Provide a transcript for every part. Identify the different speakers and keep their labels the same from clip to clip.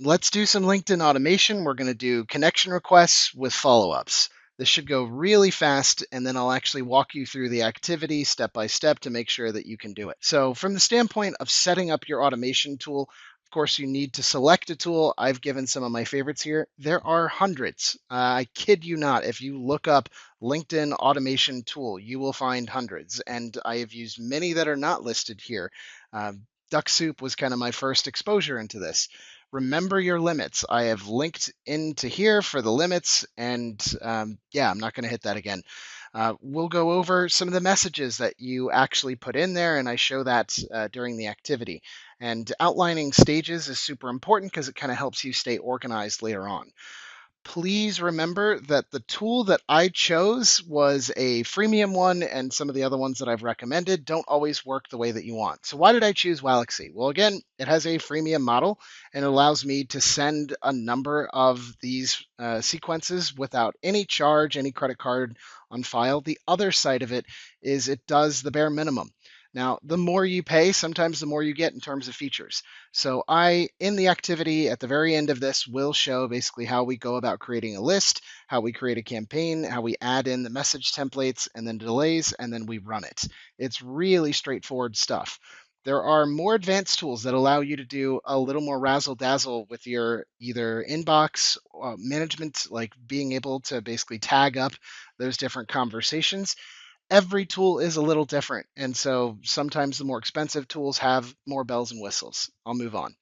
Speaker 1: Let's do some LinkedIn automation. We're going to do connection requests with follow-ups. This should go really fast, and then I'll actually walk you through the activity step by step to make sure that you can do it. So from the standpoint of setting up your automation tool, of course, you need to select a tool. I've given some of my favorites here. There are hundreds. I kid you not. If you look up LinkedIn automation tool, you will find hundreds. And I have used many that are not listed here. Duck Soup was kind of my first exposure into this. Remember your limits. I have linked into here for the limits, and yeah, I'm not going to hit that again. We'll go over some of the messages that you actually put in there, and I show that during the activity. And outlining stages is super important because it kind of helps you stay organized later on. Please remember that the tool that I chose was a freemium one, and some of the other ones that I've recommended don't always work the way that you want. So why did I choose Waalaxy? Well, again, it has a freemium model and it allows me to send a number of these sequences without any charge, any credit card on file. The other side of it is it does the bare minimum. Now, the more you pay, sometimes the more you get in terms of features. So in the activity at the very end of this, will show basically how we go about creating a list, how we create a campaign, how we add in the message templates and then delays, and then we run it. It's really straightforward stuff. There are more advanced tools that allow you to do a little more razzle dazzle with your either inbox management, like being able to basically tag up those different conversations. Every tool is a little different. And so sometimes the more expensive tools have more bells and whistles. I'll move on.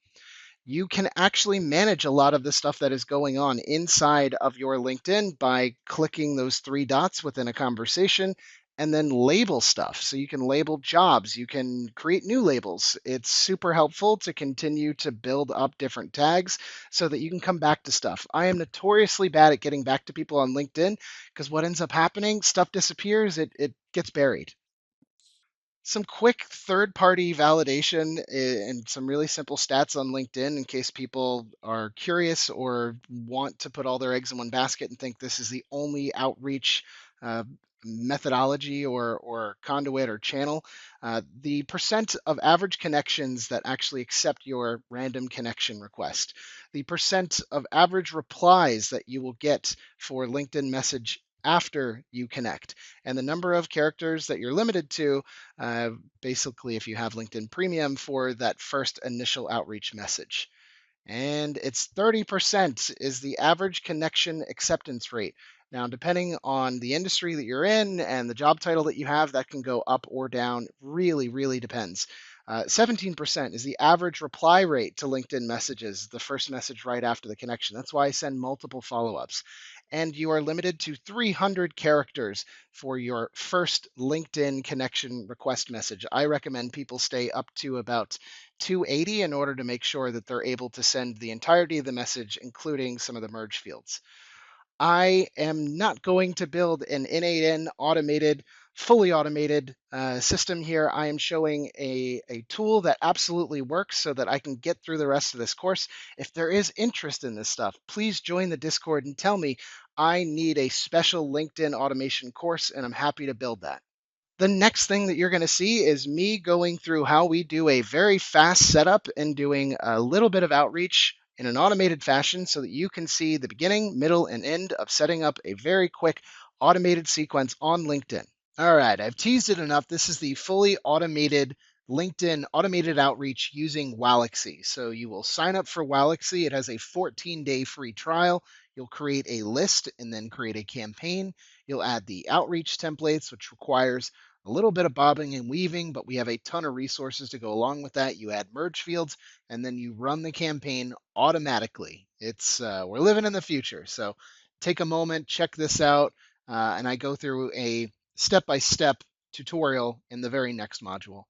Speaker 1: You can actually manage a lot of the stuff that is going on inside of your LinkedIn by clicking those three dots within a conversation and then label stuff. So you can label jobs, you can create new labels. It's super helpful to continue to build up different tags so that you can come back to stuff. I am notoriously bad at getting back to people on LinkedIn because what ends up happening, stuff disappears, it gets buried. Some quick third party validation and some really simple stats on LinkedIn in case people are curious or want to put all their eggs in one basket and think this is the only outreach uh, methodology or conduit or channel. The percent of average connections that actually accept your random connection request, the percent of average replies that you will get for LinkedIn message after you connect, and the number of characters that you're limited to uh, basically if you have LinkedIn Premium for that first initial outreach message. And it's 30% is the average connection acceptance rate. Now, depending on the industry that you're in and the job title that you have, that can go up or down. Really, really depends. 17% is the average reply rate to LinkedIn messages, the first message right after the connection. That's why I send multiple follow ups. And you are limited to 300 characters for your first LinkedIn connection request message. I recommend people stay up to about 280 in order to make sure that they're able to send the entirety of the message, including some of the merge fields. I am not going to build an N8N automated, fully automated system here. I am showing a tool that absolutely works so that I can get through the rest of this course. If there is interest in this stuff, please join the Discord and tell me. I need a special LinkedIn automation course, and I'm happy to build that. The next thing that you're going to see is me going through how we do a very fast setup and doing a little bit of outreach in an automated fashion so that you can see the beginning, middle, and end of setting up a very quick automated sequence on LinkedIn. All right, I've teased it enough. This is the fully automated LinkedIn automated outreach using Waalaxy. So you will sign up for Waalaxy. It has a 14-day free trial. You'll create a list and then create a campaign. You'll add the outreach templates, which requires a little bit of bobbing and weaving, but we have a ton of resources to go along with that. You add merge fields, and then you run the campaign automatically. It's we're living in the future, so take a moment, check this out, and I go through a step-by-step tutorial in the very next module.